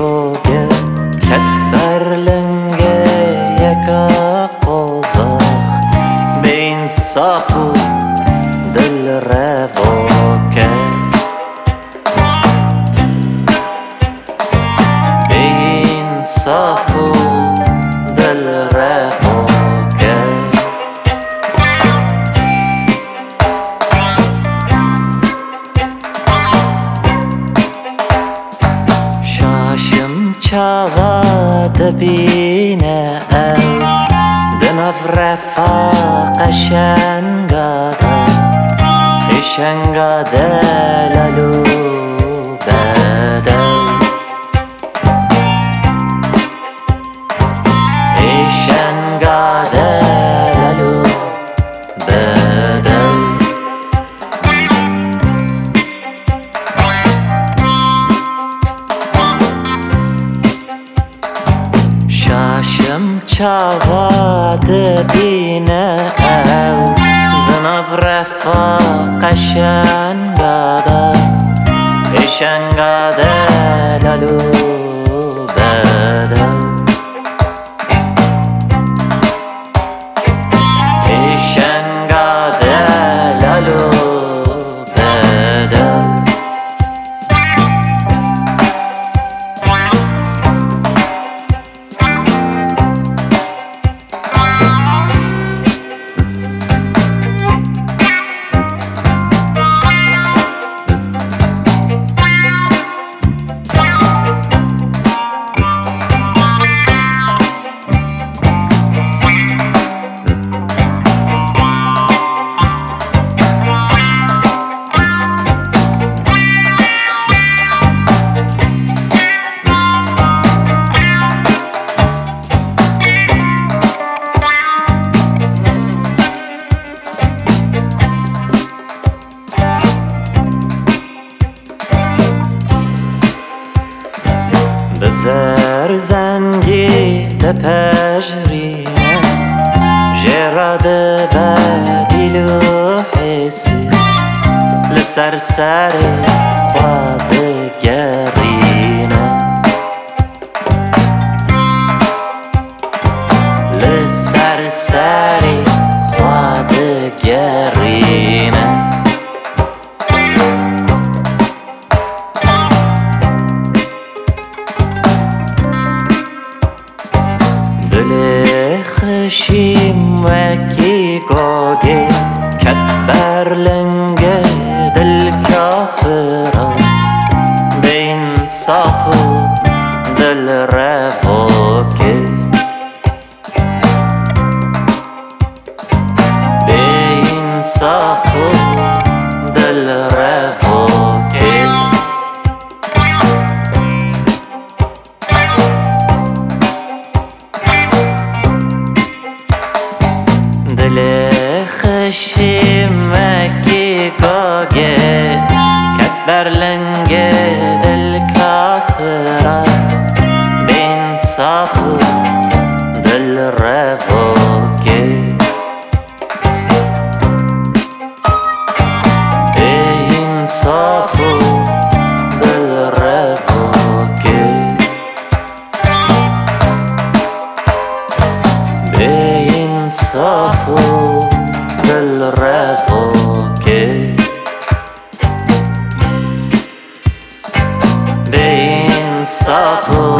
goge ket berlenge yeka qozakh bein safu dil revoke bein safu dil revoke شاشم چاواد بینه دنف رفاق شنگادا شنگادا لالو بدو شنگادا لالو بدو شاشم چاواد بینه او دنف رفاق شنگادا شنگادا لالو بدو شنگادا لالو بدو بزر زنگی تپجرینه جراد بدیلو حسی لسر سر خواد گرینه لسر سر خواد گرینه دل خشیم وکی گاگه کت برلنگه دل کافران بین صافو دل رفاکه بین صافو دل رفاکه دل خشیم وکی گاگه کت برلنگه دل کافران بین صافو دل رفاکه بین صافو دل رفاکه بین صافو دل رفاکه بین صافو